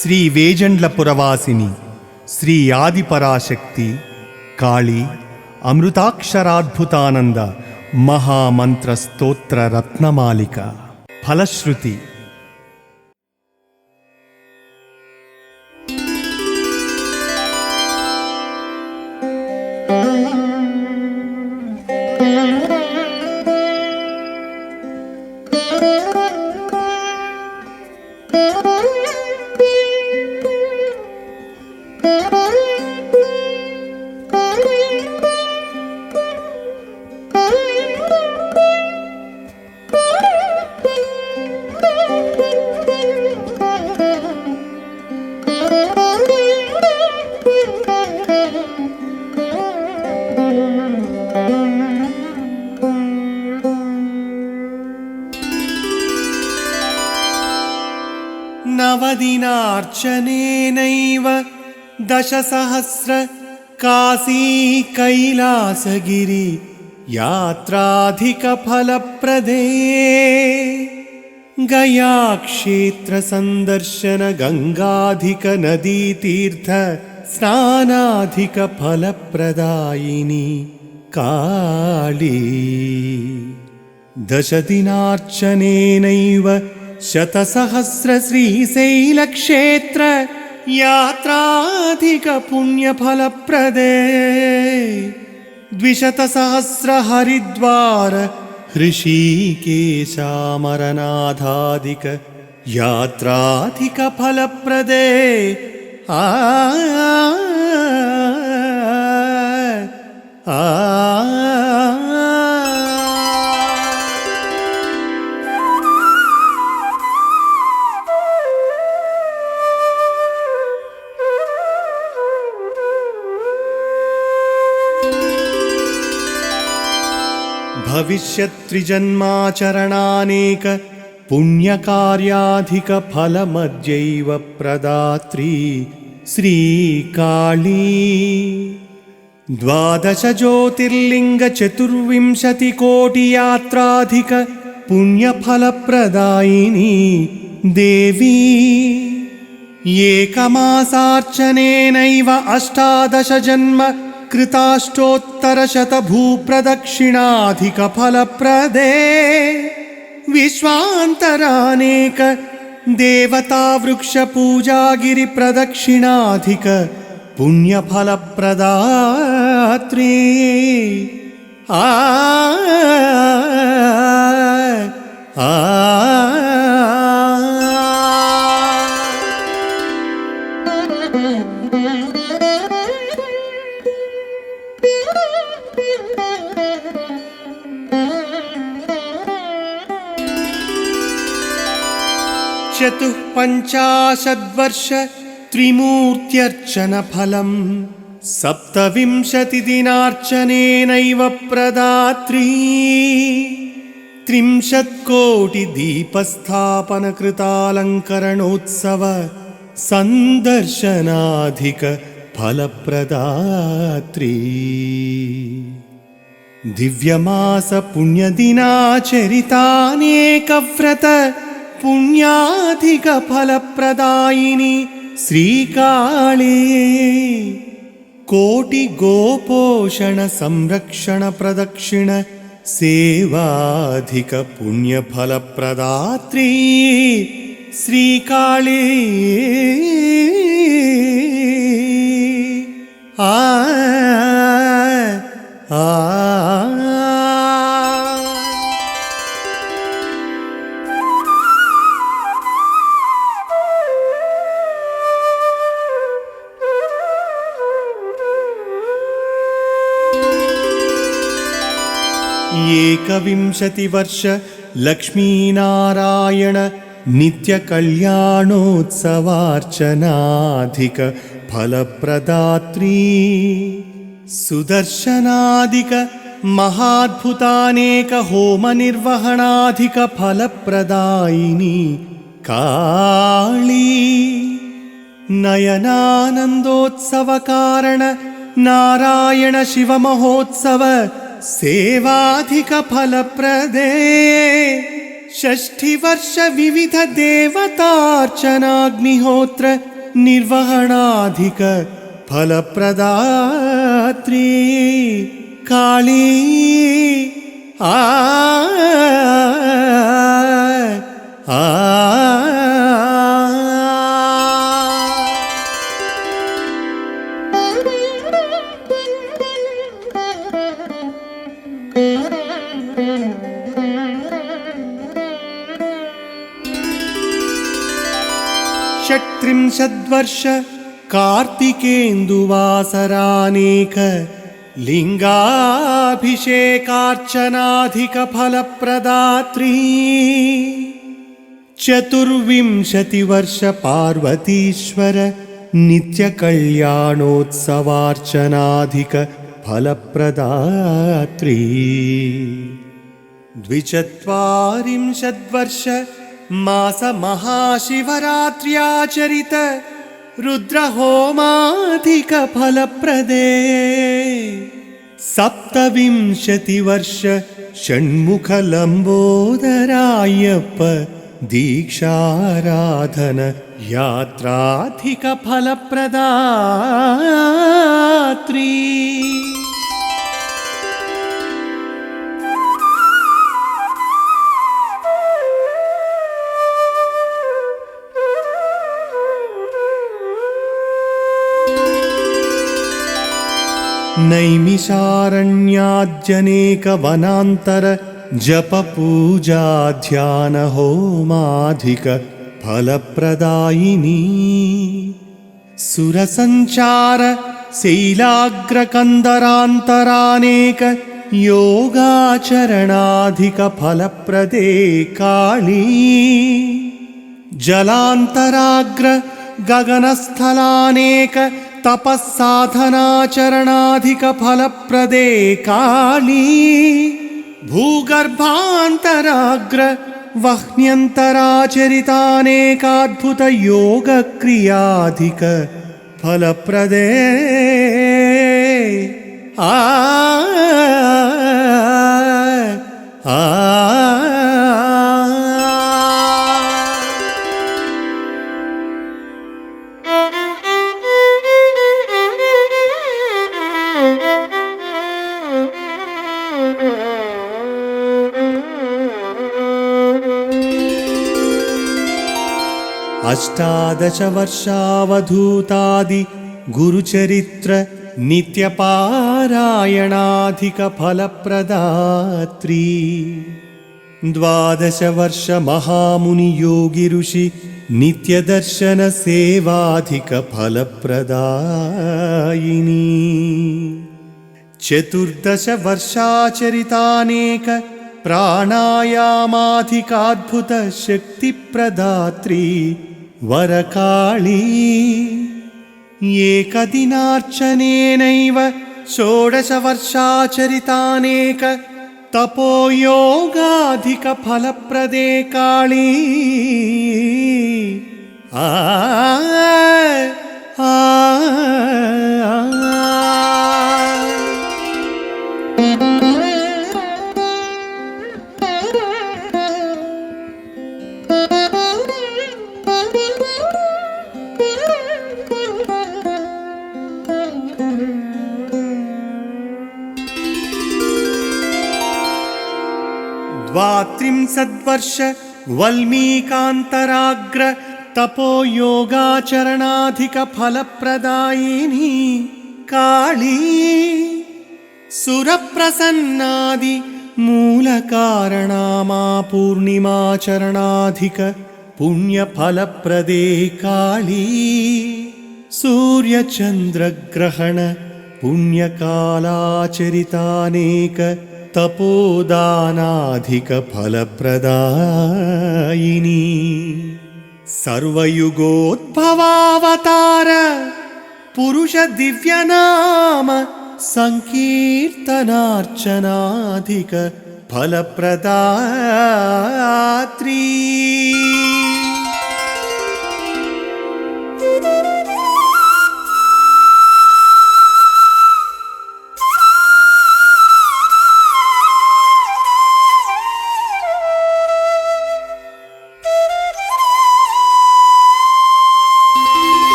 శ్రీ వేజండ్లపురవాసిని శ్రీ ఆదిపరాశక్తి కాళీ అమృతాక్షరాద్భుతానంద మహామంత్ర స్తోత్ర రత్నమాలిక. ఫలశ్రుతి. नवदिनार्चनेनैव दशसहस्र काशी कैलासगिरि यात्राधिकफलप्रदे गया क्षेत्र संदर्शन गंगाधिक नदी तीर्थ स्नानाधिक फलप्रदायिनी काली. दशदिनार्चनेनैव शतसहस्र श्रीशैलक्षेत्र यात्राधिक पुण्यफलप्रदे द्विशतसहस्र हरिद्वार ऋषिकेशामरनाथाधिक यात्राधिक फलप्रदे भविष्यत्रिजन्माचरणानेक पुण्यकार्याधिक फलमद्यैव प्रदात्री श्रीकाली. 12 ज्योतिर्लिंग 24 कोटि यात्राधिक पुण्यफलप्रदायिनी देवी. एकमासार्चनेनैव 18 जन्म कृताष्टोत्तरशत भूप्रदक्षिणाधिक फलप्रदे विश्वान्तरानेक देवता वृक्ष पूजागिरि प्रदक्षिणाधिक पुण्यफलप्रदात्री. चतुःपञ्चाशद्वर्ष त्रिमूर्त्यर्चन फलम् 27 दिनार्चनेनैव प्रदात्री. 30 कोटि दीपस्थापन कृतालङ्करणोत्सव संदर्शनाधिक फलप्रदात्री. दिव्यमास पुण्यदिनाचरितानेकव्रत पुण्याधिक फलप्रदायिनी श्रीकाली. कोटि गोपोषण संरक्षण प्रदक्षिण सेवाधिक पुण्यफलप्रदात्री श्रीकाली. एकविंशति वर्ष लक्ष्मीनारायण नित्य कल्याणोत्सवार्चनाधिक फलप्रदात्री. सुदर्शनाधिक महाद्भुतानेक होम निर्वहणाधिक फलप्रदायिनी काली. नयनानंदोत्सव कारण नारायण शिव महोत्सव सेवाधिक फलप्रदे षष्ठिवर्ष विविध देवतार्चनाग्निहोत्र निर्वहणाधिक फलप्रदात्री काली आ आ षट्त्रिंशद्वर्ष कार्तिकेन्दुवासरानेक लिङ्गाभिषेकार्चनाधिक फलप्रदात्री चतुर्विंशतिवर्ष पार्वतीश्वर नित्यकल्याणोत्सवार्चनाधिक फलप्रदात्री द्विचत्वारिंशद्वर्ष मास महाशिवरात्र्याचरित रुद्रहोमाधिक फलप्रदे सप्तविंशतिवर्ष षण्मुखलम्बोदरायप्प दीक्षाराधन यात्राधिक फलप्रदात्री नैमिषारण्याद्यनेक वनान्तर जप पूजा ध्यान होमाधिक फलप्रदायिनी सुरसञ्चार शैलाग्रकन्दरान्तरानेक योगाचरणाधिक फलप्रदे काली जलान्तराग्र गगनस्थलानेक तपस्साधनाचरणाधिक फलप्रदे काली भूगर्भान्तराग्र वह्न्यन्तराचरितानेकाद्भुत योगक्रियाधिक फलप्रदे आ आ अष्टादश वर्षावधूतादि गुरुचरित्र नित्यपारायणाधिक फलप्रदात्री द्वादश वर्ष महामुनि योगी ऋषि नित्यदर्शन सेवाधिक फलप्रदायिनी चतुर्दश वर्षाचरितानेक प्राणायामाधिकाद्भुत शक्तिप्रदात्री वरकाली एकदिनार्चनेनैव षोडश वर्षाचरितानेक तपोयोगाधिक फलप्रदे काली आ आ द्वात्रिंशद्वर्ष वल्मीकान्तराग्र तपोयोगाचरणाधिक फलप्रदायिनी काली सुरप्रसन्नादि मूलकारणमा पूर्णिमाचरणाधिक पुण्यफलप्रदे काली सूर्यचन्द्रग्रहण पुण्यकालाचरितानेक तपोदानाधिक फलप्रदायिनी सर्वयुगोद्भवावतार पुरुष दिव्यनाम संकीर्तनार्चनाधिक फलप्रदात्री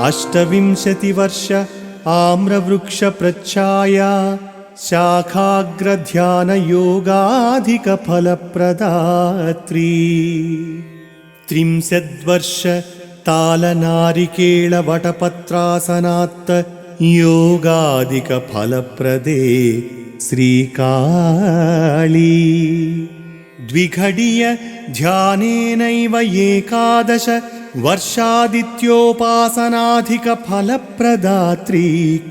अष्टविंशतिवर्ष आम्रवृक्षप्रच्छाया शाखाग्रध्यानयोगाधिकफलप्रदात्री 30 वर्ष तालनारिकेळवटपत्रासनात्त योगाधिकफलप्रदे श्रीकाळी द्विघडीय ध्यानेनैव 11 वर्षादित्योपासनाधिकफलप्रदात्री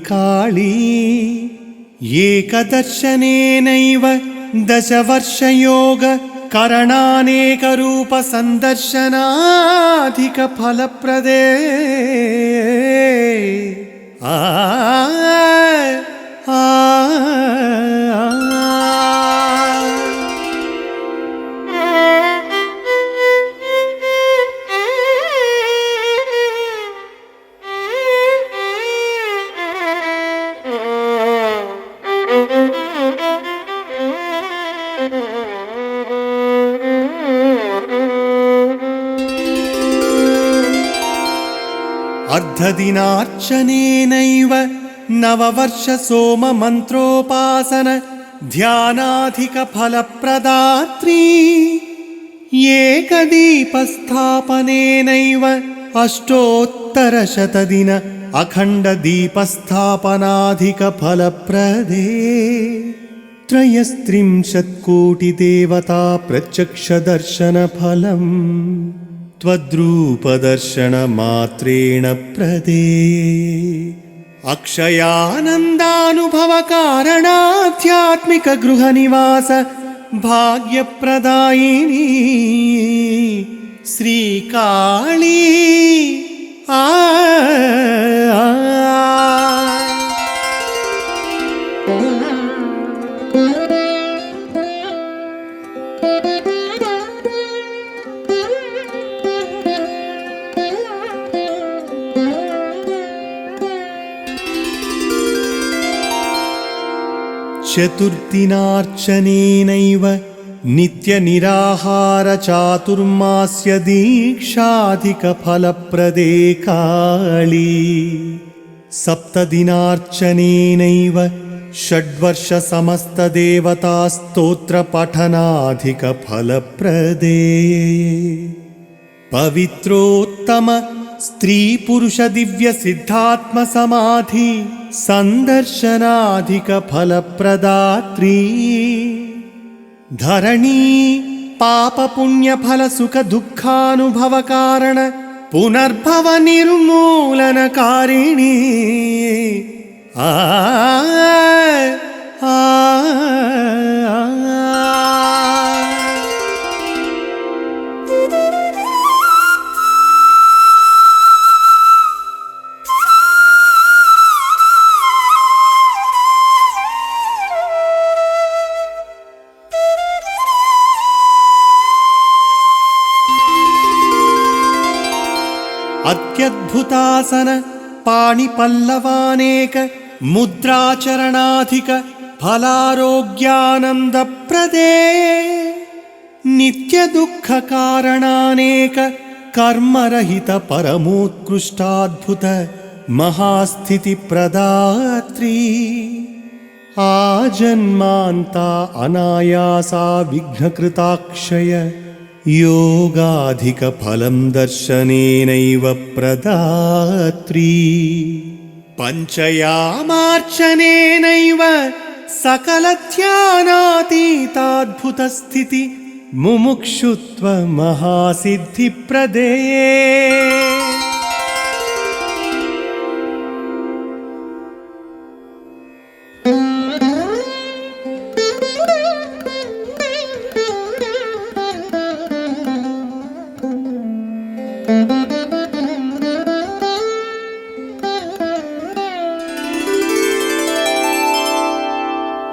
काळी एकदर्शनेनैव 10 वर्षयोग करणानेकरूपसन्दर्शनाधिकफलप्रदे अर्धदिनार्चनेनैव 9 वर्ष सोममन्त्रोपासन ध्यानाधिकफलप्रदात्री एकदीपस्थापनेनैव 8 अखण्डदीपस्थापनाधिकफलप्रदे 33 कोटिदेवता प्रत्यक्षदर्शनफलम् त्वद्रूपदर्शनमात्रेण प्रदे अक्षयानन्दानुभवकारणाध्यात्मिक गृहनिवास भाग्यप्रदायिनी श्रीकाळी चतुर्दिनार्चनेनैव नित्यनिराहारचातुर्मास्य दीक्षाधिकफलप्रदे काळी 7 दिनार्चनेनैव 6 वर्ष समस्तदेवतास्तोत्रपठनाधिकफलप्रदे पवित्रोत्तम स्त्री पुरुष दिव्य सिद्धात्म समाधि संदर्शनाधिकफलप्रदात्री धरणी पाप पुण्य फल सुख दुःखानुभव कारण पुनर्भव निर्मूलनकारिणी अत्यद्भुतासन पाणिपल्लवानेक मुद्राचरणाधिक फलारोग्यानन्दप्रदे नित्य दुःख कारणानेक कर्मरहित परमोत्कृष्टाद्भुत महास्थितिप्रदात्री आजन्मान्ता अनायासा विघ्नकृताक्षय योगाधिकफलं दर्शनेनैव प्रदात्री पञ्चयामार्चनेनैव सकलध्यानातीताद्भुतस्थिति मुमुक्षुत्व महासिद्धिप्रदे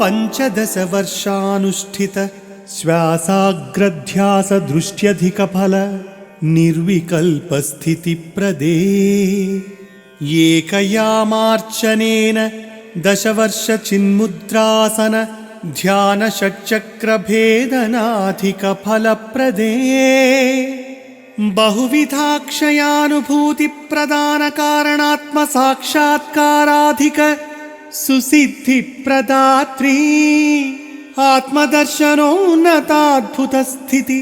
पंचदश वर्षानुष्ठित श्वासाग्रध्यास दृष्ट्यधिकफल निर्विकल्पस्थितिप्रदे एकयामार्चनेन 10 वर्ष चिन्मुद्रासन ध्यान षट्चक्रभेदनाधिकफलप्रदे बहुविधाक्षयानुभूति प्रदान कारणात्म साक्षात्काराधिक सुसिद्धि प्रदात्री आत्मदर्शनोन्नताद्भुत स्थिति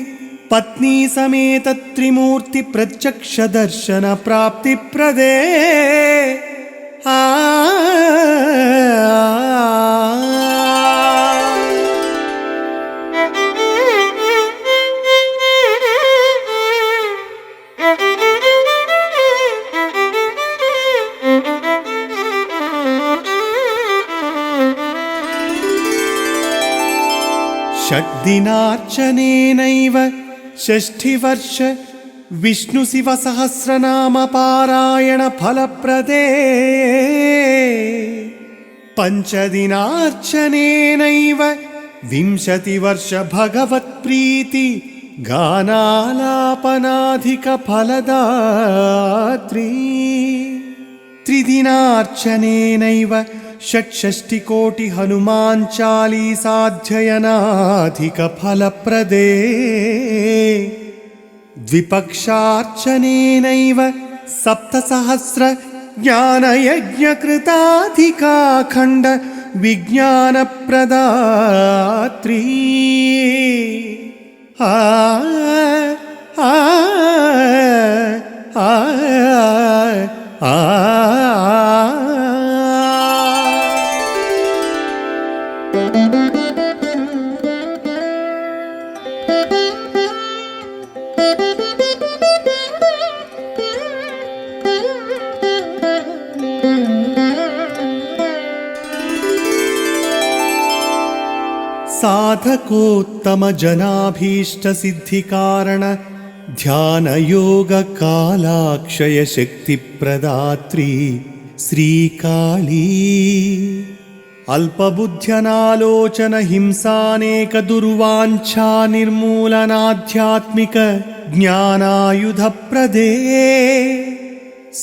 पत्नी समेत त्रिमूर्ति प्रत्यक्ष दर्शन प्राप्ति प्रदे षड्दिनार्चनेनैव षष्ठिवर्ष विष्णुशिवसहस्रनाम पारायण फलप्रदे पञ्चदिनार्चनेनैव 20 वर्ष भगवत्प्रीति गानालापनाधिक फलदात्री त्रिदिनार्चनेनैव षट्षष्टिकोटि हनुमान् चालीसाध्ययनाधिक फलप्रदे द्विपक्षार्चनेनैव 7सहस्र ज्ञानयज्ञकृताधिकाखण्ड विज्ञानप्रदात्री आ आ आ आ साधकोत्तम जनाभीष्ट सिद्धि कारण ध्यान योग कालाक्षय शक्ति प्रदात्री श्री काली अल्पबुद्ध्यनालोचन हिंसानेक दुर्वांछा निर्मूलनाध्यात्मिक ज्ञानायुध प्रदे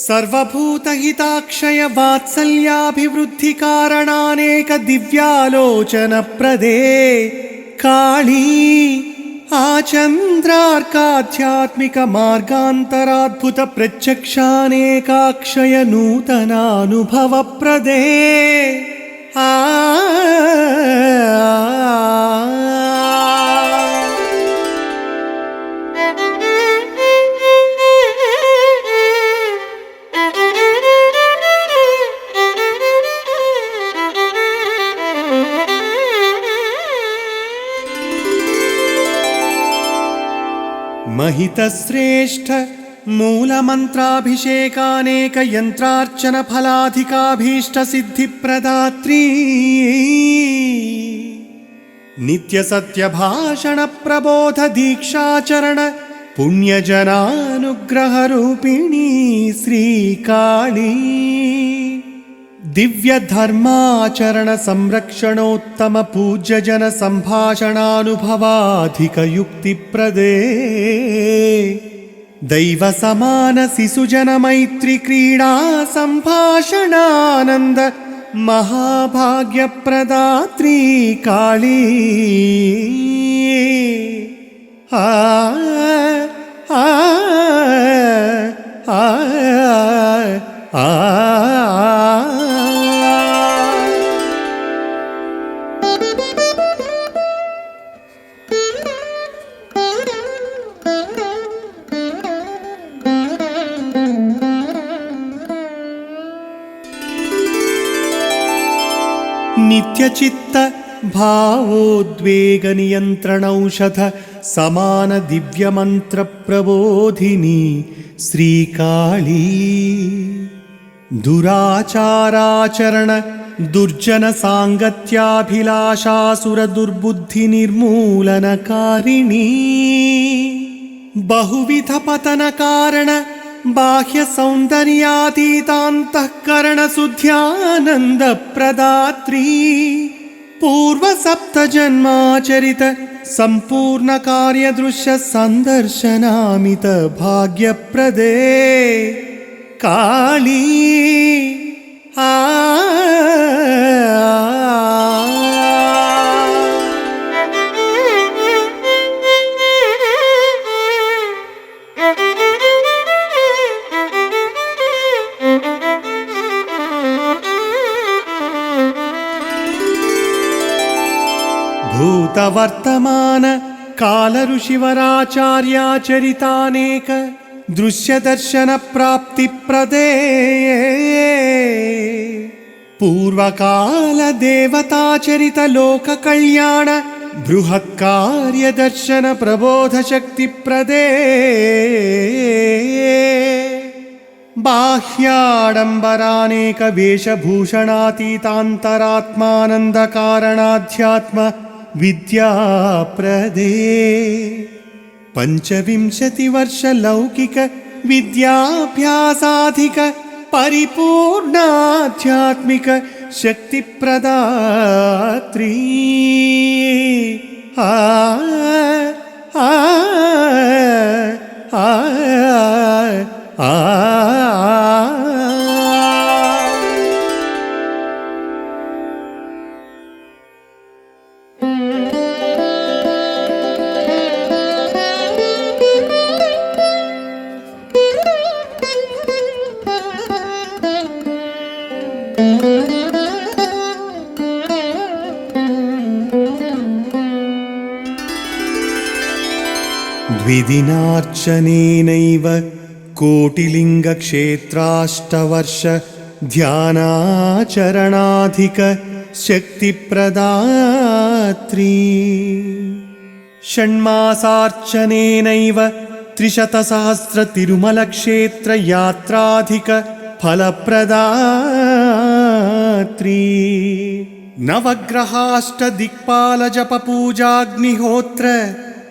सर्वभूतहिताक्षय वात्सल्याभिवृद्धि कारणानेक दिव्यालोचन प्रदे काली आचन्द्रार्काध्यात्मिक मार्गान्तराद्भुत प्रत्यक्षानेकाक्षय नूतनानुभव प्रदे आ महितश्रेष्ठ मूलमन्त्राभिषेकानेक यन्त्रार्चन फलाधिकाभीष्ट सिद्धि प्रदात्री नित्य सत्य भाषण प्रबोध दीक्षाचरण पुण्यजनानुग्रह रूपिणी श्री काली दिव्य धर्माचरण संरक्षणोत्तम पूज्य जन संभाषणानुभवाधिक युक्ति प्रदे दैव समान शिशुजन मैत्री क्रीडा संभाषणानंद महाभाग्य प्रदात्री काली आ आ आ आ नित्यचित्त भावोद्वेग नियंत्रण औषध समान दिव्य मंत्र प्रबोधिनी श्री काली दुराचाराचरण दुर्जन सांगत्याभिलाषासुर दुर्बुद्धि निर्मूलनकारिणी बहुविध पतन कारण बाह्य सौंदर्यातीतांतःकरण शुद्ध्यानंद प्रदात्री पूर्व सप्त जन्माचरित संपूर्ण कार्य दृश्य संदर्शनामित भाग्य प्रदे काली आ भूतवर्तमान काल ऋषिवराचार्याचरितानेक दृश्यदर्शन प्राप्ति प्रदे पूर्वकाल देवताचरित लोक कल्याण बृहत्कार्य दर्शन प्रबोध शक्ति प्रदे बाह्याडंबरानेक वेशभूषणातीतांतरात्मानंद कारणाध्यात्म विद्या प्रदे पंचविंशति वर्ष लौकिक विद्याभ्यासाधिक परिपूर्णाध्यात्मिक शक्ति प्रदात्री आ आ आ आ द्विदिनार्चनेनैव कोटिलिङ्गक्षेत्राष्टवर्ष ध्यानाचरणाधिक शक्तिप्रदात्री षण्मासार्चनेनैव त्रिशतसहस्र तिरुमलक्षेत्रयात्राधिक फलप्रदात्री नवग्रहाष्टदिक्पालजपपूजाग्निहोत्र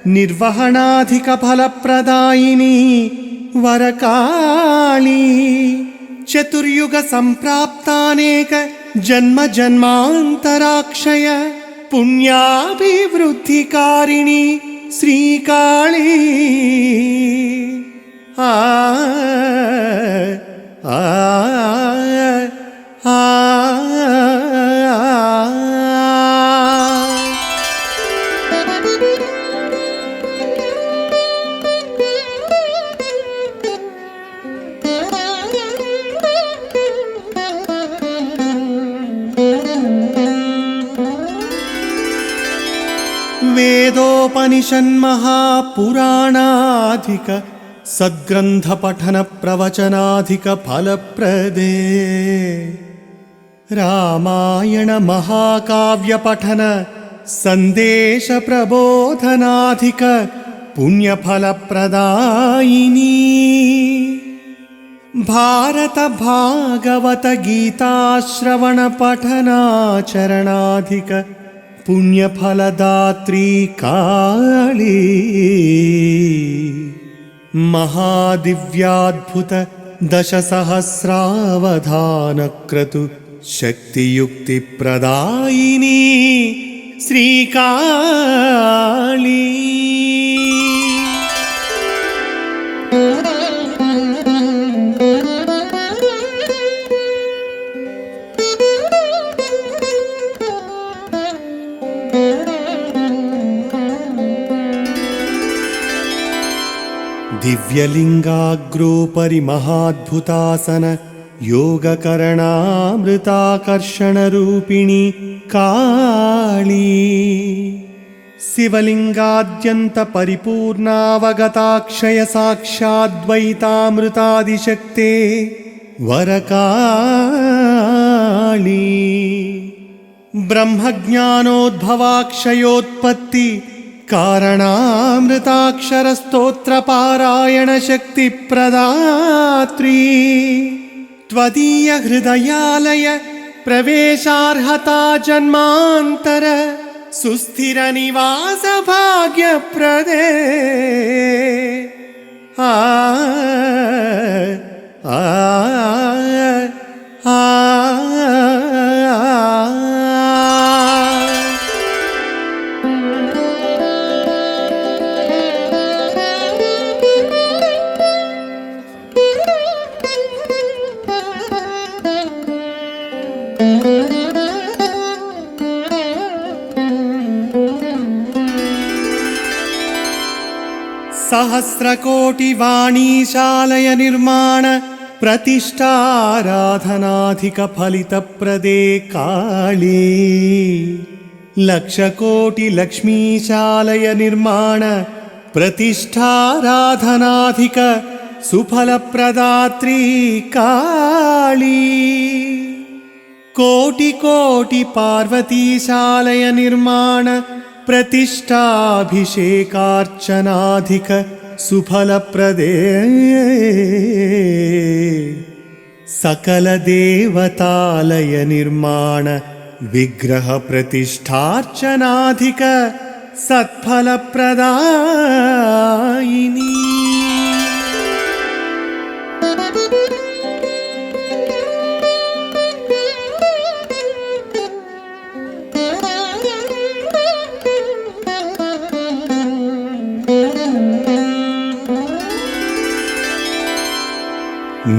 निर्वहणाधिक फलप्रदायिनी वरकाली चतुर्युग संप्राप्तानेक जन्म जन्मान्तराक्षय पुण्याभिवृद्धिकारिणी श्रीकाली आ आ आ वेदोपनिषन्महापुराणाधिक सद्ग्रन्थ पठन प्रवचनाधिक फलप्रदे रामायण महाकाव्य पठन संदेश प्रबोधनाधिक पुण्यफलप्रदायिनी भारत भागवत गीता श्रवण पठनाचरणाधिक पुण्यफलदात्री काली महादिव्याद्भुत दशसहस्रावधानक्रतु शक्तियुक्तिप्रदायिनी श्रीकाली दिव्यलिंगाग्रोपरि महाद्भुतासन योगकरणामृताकर्षण रूपिणी काली शिवलिंगाद्यंत परिपूर्णावगताक्षय साक्षाद्वैतामृतादिशक्ते वरकाली ब्रह्मज्ञानोद्भवाक्षयोत्पत्ति कारणामृताक्षरस्तोत्र पारायण शक्ति प्रदात्री त्वदीय हृदयालय प्रवेशार्हता जन्मांतर सुस्थिर निवास भाग्य प्रदे आ आ आ सहस्रकोटि वाणीशालय निर्माण प्रतिष्ठाराधनाधिक फलितप्रदे काली लक्षकोटि लक्ष्मीशालय निर्माण प्रतिष्ठाराधनाधिक सुफलप्रदात्री काली कोटि कोटि पार्वतीशालय निर्माण प्रतिष्ठाभिषेकार्चनाधिक सुफलप्रदे सकल देवतालय निर्माण विग्रह प्रतिष्ठार्चनाधिक सत्फलप्रदायिनी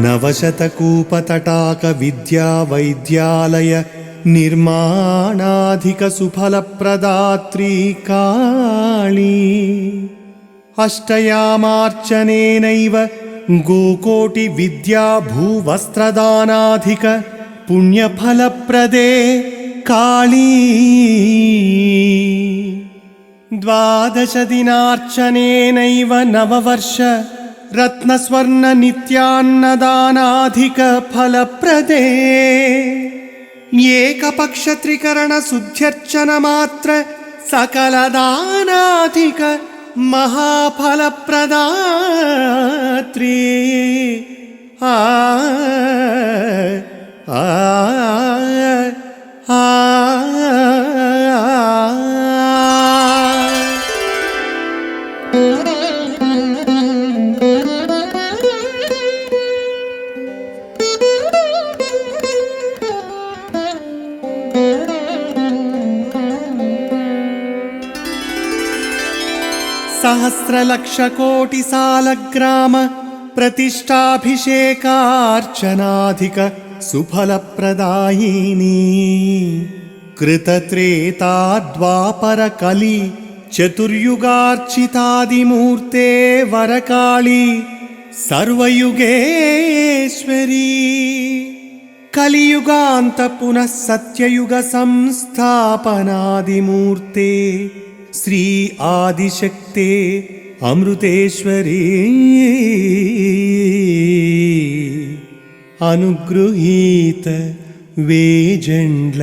नवशतकूपतटाक विद्या वैद्यालय निर्माणाधिक सुफलप्रदात्री काली अष्टयामार्चनेनैव गोकोटि विद्या भूवस्त्रदानाधिक पुण्यफलप्रदे काली 12 दिनार्चनेनैव नववर्ष रत्नस्वर्ण नित्यान्नदानाधिक फलप्रदे एकपक्ष त्रिकरण शुद्ध्यर्चन मात्र सकलदानाधिक महाफलप्रदात्री सहस्रलक्षकोटि सालग्राम प्रतिष्ठाभिषेकार्चनाधिक सुफलप्रदायिनी कृतत्रेता द्वापर कलि चतुर्युगार्चितादिमूर्ते वरकाली सर्वयुगेश्वरी कलियुगान्त पुनः सत्ययुग संस्थापनादिमूर्ते श्री आदिशक्ते अमृतेश्वरी अनुगृहीत वेजंड्ल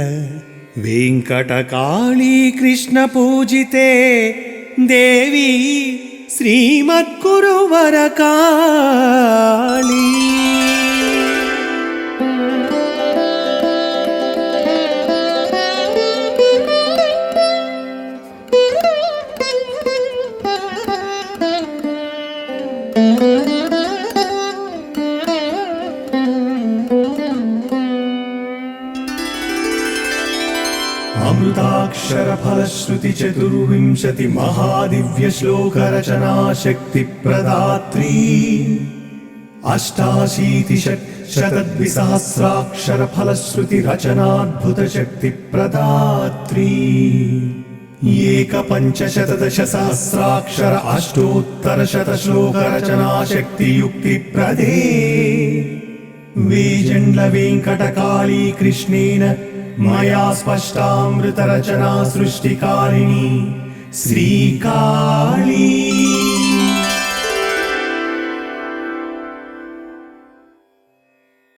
वेंकटकाली कृष्ण पूजिते देवी श्रीमद्गुरुवरकाली अमृताक्षर फलश्रुति चतुर्विंशति महादिव्य श्लोक रचना शक्ति प्रदात्री अष्टाशीति शतद्विसहस्राक्षर फलश्रुति रचनाद्भुत शक्ति प्रदात्री एक पंचशतदश सहस्राक्षर अष्टोत्तर शत श्लोक रचना शक्ति युक्ति प्रदे वेजंड्ल वेंकटकाली कृष्णेन मया स्पष्टामृत रचना सृष्टिकारिणी श्रीकाली।